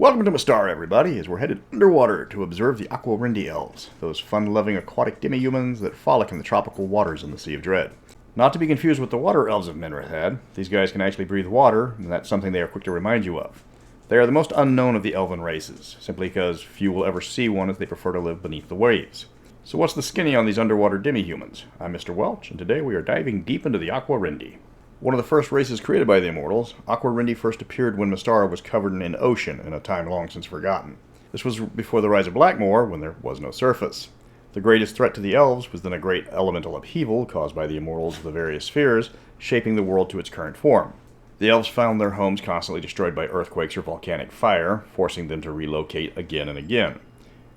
Welcome to Mystara, everybody, as we're headed underwater to observe the Aquarindi Elves, those fun-loving aquatic demi-humans that frolic in the tropical waters in the Sea of Dread. Not to be confused with the water elves of Minrithad, these guys can actually breathe water, and that's something they are quick to remind you of. They are the most unknown of the elven races, simply because few will ever see one as they prefer to live beneath the waves. So what's the skinny on these underwater demi-humans? I'm Mr. Welch, and today we are diving deep into the Aquarindi. One of the first races created by the Immortals, Aquarindi first appeared when Mystara was covered in ocean in a time long since forgotten. This was before the rise of Blackmoor, when there was no surface. The greatest threat to the elves was then a great elemental upheaval caused by the Immortals of the various spheres, shaping the world to its current form. The elves found their homes constantly destroyed by earthquakes or volcanic fire, forcing them to relocate again and again.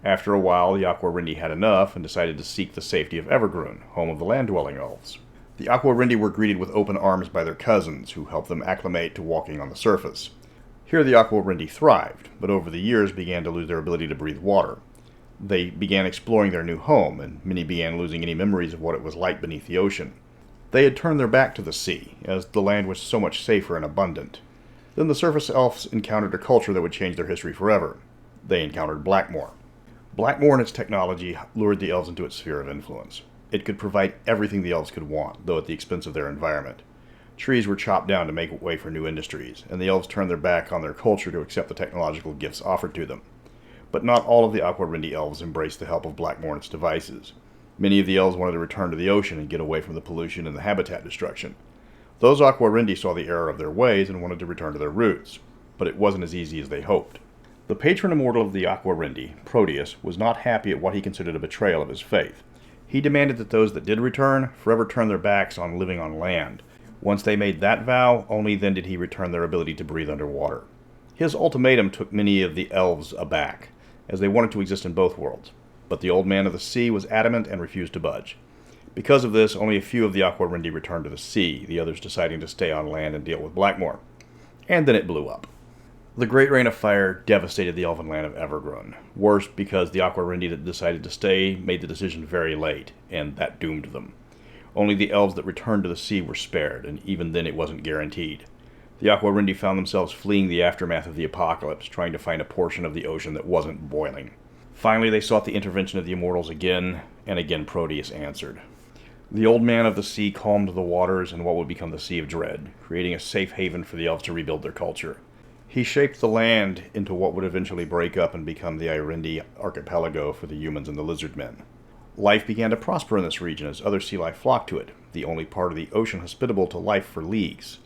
After a while, the Aquarindi had enough and decided to seek the safety of Evergreen, home of the land-dwelling elves. The Aquarindi were greeted with open arms by their cousins, who helped them acclimate to walking on the surface. Here the Aquarindi thrived, but over the years began to lose their ability to breathe water. They began exploring their new home, and many began losing any memories of what it was like beneath the ocean. They had turned their back to the sea, as the land was so much safer and abundant. Then the surface elves encountered a culture that would change their history forever. They encountered Blackmoor. Blackmoor and its technology lured the elves into its sphere of influence. It could provide everything the elves could want, though at the expense of their environment. Trees were chopped down to make way for new industries, and the elves turned their back on their culture to accept the technological gifts offered to them. But not all of the Aquarindi elves embraced the help of Blackmoor and its devices. Many of the elves wanted to return to the ocean and get away from the pollution and the habitat destruction. Those Aquarindi saw the error of their ways and wanted to return to their roots, but it wasn't as easy as they hoped. The patron immortal of the Aquarindi, Proteus, was not happy at what he considered a betrayal of his faith. He demanded that those that did return forever turn their backs on living on land. Once they made that vow, only then did he return their ability to breathe underwater. His ultimatum took many of the elves aback, as they wanted to exist in both worlds. But the old man of the sea was adamant and refused to budge. Because of this, only a few of the Aquarindi returned to the sea, the others deciding to stay on land and deal with Blackmoor. And then it blew up. The Great Rain of Fire devastated the elven land of Evergreen. Worse, because the Aquarindi that decided to stay made the decision very late, and that doomed them. Only the elves that returned to the sea were spared, and even then it wasn't guaranteed. The Aquarindi found themselves fleeing the aftermath of the apocalypse, trying to find a portion of the ocean that wasn't boiling. Finally, they sought the intervention of the Immortals again, and again Proteus answered. The old man of the sea calmed the waters in what would become the Sea of Dread, creating a safe haven for the elves to rebuild their culture. He shaped the land into what would eventually break up and become the Aquarindi archipelago for the humans and the lizardmen. Life began to prosper in this region as other sea life flocked to it, the only part of the ocean hospitable to life for leagues.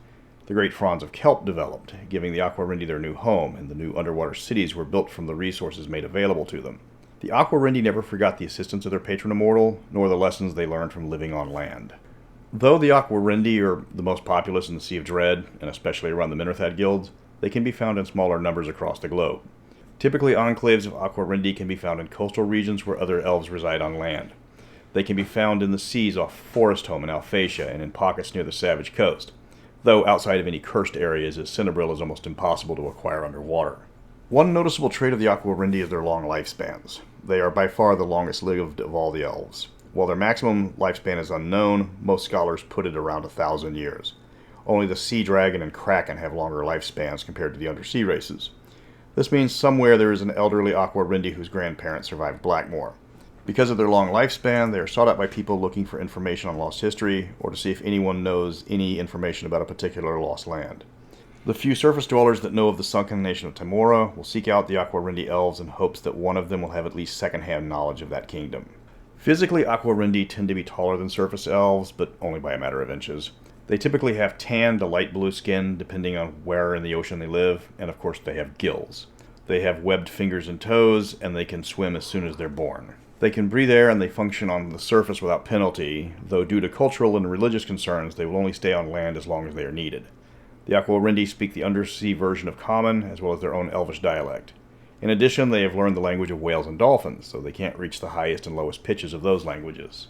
The great fronds of kelp developed, giving the Aquarindi their new home, and the new underwater cities were built from the resources made available to them. The Aquarindi never forgot the assistance of their patron immortal, nor the lessons they learned from living on land. Though the Aquarindi are the most populous in the Sea of Dread, and especially around the Minrithad guilds, they can be found in smaller numbers across the globe. Typically, enclaves of Aquarindi can be found in coastal regions where other elves reside on land. They can be found in the seas off Forest Home in Alphatia and in pockets near the Savage Coast, though outside of any cursed areas, as Cinnabril is almost impossible to acquire underwater. One noticeable trait of the Aquarindi is their long lifespans. They are by far the longest lived of all the elves. While their maximum lifespan is unknown, most scholars put it around 1,000 years. Only the sea dragon and kraken have longer lifespans compared to the undersea races. This means somewhere there is an elderly Aquarindi whose grandparents survived Blackmoor. Because of their long lifespan, they are sought out by people looking for information on lost history, or to see if anyone knows any information about a particular lost land. The few surface dwellers that know of the sunken nation of Timora will seek out the Aquarindi elves in hopes that one of them will have at least second-hand knowledge of that kingdom. Physically, Aquarindi tend to be taller than surface elves, but only by a matter of inches. They typically have tan to light blue skin, depending on where in the ocean they live, and of course they have gills. They have webbed fingers and toes, and they can swim as soon as they're born. They can breathe air and they function on the surface without penalty, though due to cultural and religious concerns they will only stay on land as long as they are needed. The Aquarindi speak the undersea version of Common, as well as their own Elvish dialect. In addition, they have learned the language of whales and dolphins, so they can't reach the highest and lowest pitches of those languages.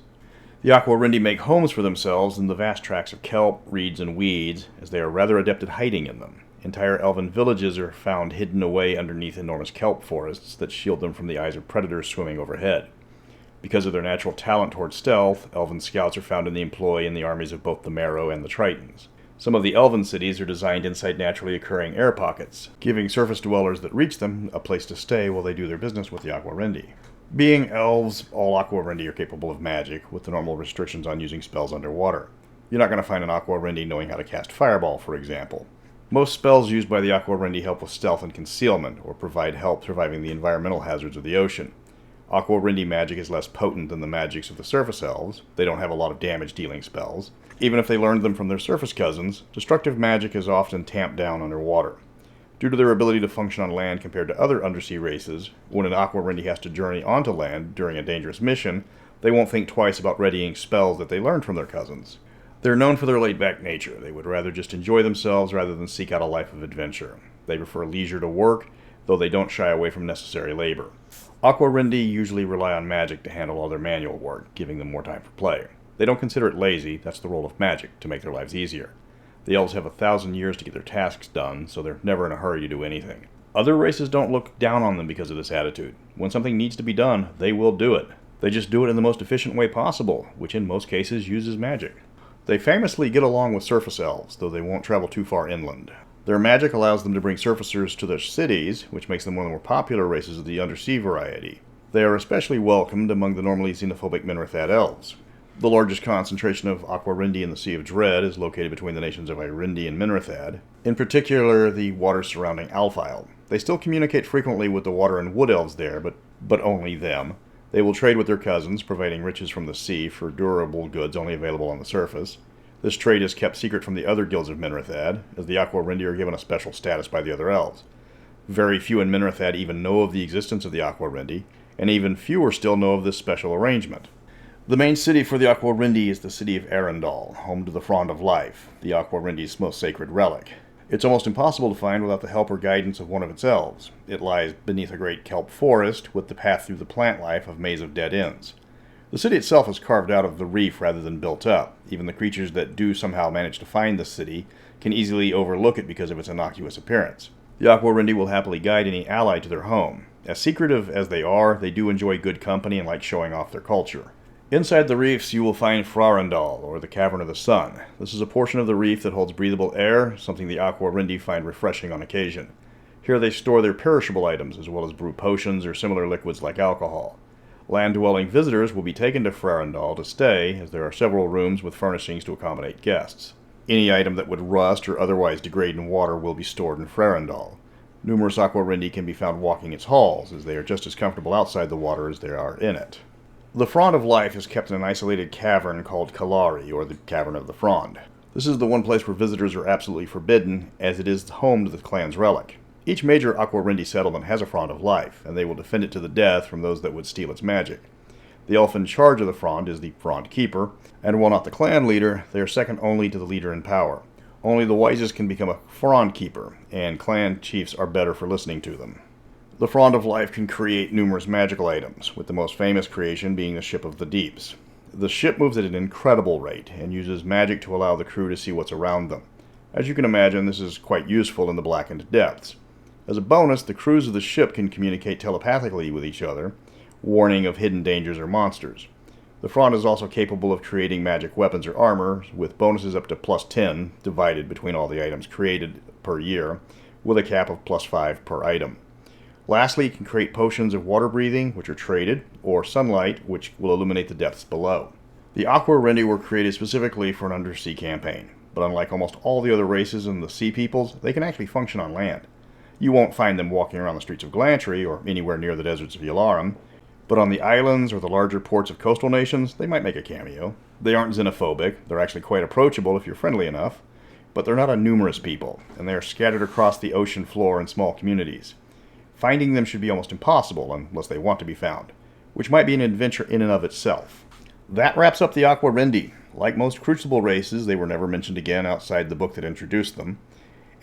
The Aquarindi make homes for themselves in the vast tracts of kelp, reeds, and weeds, as they are rather adept at hiding in them. Entire elven villages are found hidden away underneath enormous kelp forests that shield them from the eyes of predators swimming overhead. Because of their natural talent toward stealth, elven scouts are found in the employ in the armies of both the Marrow and the Tritons. Some of the elven cities are designed inside naturally occurring air pockets, giving surface dwellers that reach them a place to stay while they do their business with the Aquarendi. Being elves, all Aquarendi are capable of magic, with the normal restrictions on using spells underwater. You're not going to find an Aquarendi knowing how to cast Fireball, for example. Most spells used by the Aquarendi help with stealth and concealment, or provide help surviving the environmental hazards of the ocean. Aquarendi magic is less potent than the magics of the surface elves. They don't have a lot of damage-dealing spells. Even if they learned them from their surface cousins, destructive magic is often tamped down underwater. Due to their ability to function on land compared to other undersea races, when an Aquarendi has to journey onto land during a dangerous mission, they won't think twice about readying spells that they learned from their cousins. They're known for their laid-back nature. They would rather just enjoy themselves rather than seek out a life of adventure. They prefer leisure to work, though they don't shy away from necessary labor. Aquarendi usually rely on magic to handle all their manual work, giving them more time for play. They don't consider it lazy. That's the role of magic, to make their lives easier. The elves have 1,000 years to get their tasks done, so they're never in a hurry to do anything. Other races don't look down on them because of this attitude. When something needs to be done, they will do it. They just do it in the most efficient way possible, which in most cases uses magic. They famously get along with surface elves, though they won't travel too far inland. Their magic allows them to bring surfacers to their cities, which makes them one of the more popular races of the undersea variety. They are especially welcomed among the normally xenophobic Minrathad elves. The largest concentration of Aquarendi in the Sea of Dread is located between the nations of Aquarindi and Minrathad, in particular the waters surrounding Alfheim. They still communicate frequently with the water and wood elves there, but only them. They will trade with their cousins, providing riches from the sea for durable goods only available on the surface. This trade is kept secret from the other guilds of Minrathad, as the Aquarendi are given a special status by the other elves. Very few in Minrathad even know of the existence of the Aquarendi, and even fewer still know of this special arrangement. The main city for the Aquarendi is the city of Arendal, home to the Frond of Life, the Aquarendi's most sacred relic. It's almost impossible to find without the help or guidance of one of its elves. It lies beneath a great kelp forest, with the path through the plant life of maze of dead ends. The city itself is carved out of the reef rather than built up. Even the creatures that do somehow manage to find the city can easily overlook it because of its innocuous appearance. The Aquarendi will happily guide any ally to their home. As secretive as they are, they do enjoy good company and like showing off their culture. Inside the reefs you will find Frarendal, or the Cavern of the Sun. This is a portion of the reef that holds breathable air, something the Aquarendi find refreshing on occasion. Here they store their perishable items, as well as brew potions or similar liquids like alcohol. Land-dwelling visitors will be taken to Frarendal to stay, as there are several rooms with furnishings to accommodate guests. Any item that would rust or otherwise degrade in water will be stored in Frarendal. Numerous Aquarendi can be found walking its halls, as they are just as comfortable outside the water as they are in it. The Frond of Life is kept in an isolated cavern called Kalari, or the Cavern of the Frond. This is the one place where visitors are absolutely forbidden, as it is home to the clan's relic. Each major Aquarendi settlement has a Frond of Life, and they will defend it to the death from those that would steal its magic. The elf in charge of the Frond is the Frond Keeper, and while not the clan leader, they are second only to the leader in power. Only the wisest can become a Frond Keeper, and clan chiefs are better for listening to them. The Frond of Life can create numerous magical items, with the most famous creation being the Ship of the Deeps. The ship moves at an incredible rate, and uses magic to allow the crew to see what's around them. As you can imagine, this is quite useful in the blackened depths. As a bonus, the crews of the ship can communicate telepathically with each other, warning of hidden dangers or monsters. The Frond is also capable of creating magic weapons or armor, with bonuses up to plus 10, divided between all the items created per year, with a cap of plus 5 per item. Lastly, it can create potions of water breathing, which are traded, or sunlight, which will illuminate the depths below. The Aquarendi were created specifically for an undersea campaign, but unlike almost all the other races and the sea peoples, they can actually function on land. You won't find them walking around the streets of Glantry or anywhere near the deserts of Yalarum, but on the islands or the larger ports of coastal nations, they might make a cameo. They aren't xenophobic, they're actually quite approachable if you're friendly enough, but they're not a numerous people, and they are scattered across the ocean floor in small communities. Finding them should be almost impossible unless they want to be found, which might be an adventure in and of itself. That wraps up the Aquarendi. Like most Crucible races, they were never mentioned again outside the book that introduced them.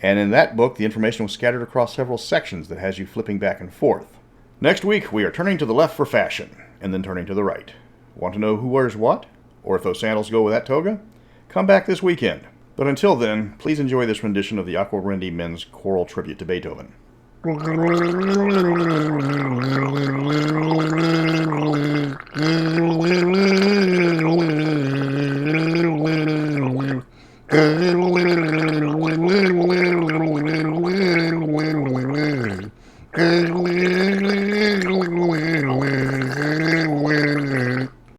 And in that book, the information was scattered across several sections that has you flipping back and forth. Next week, we are turning to the left for fashion, and then turning to the right. Want to know who wears what? Or if those sandals go with that toga? Come back this weekend. But until then, please enjoy this rendition of the Aquarendi men's choral tribute to Beethoven.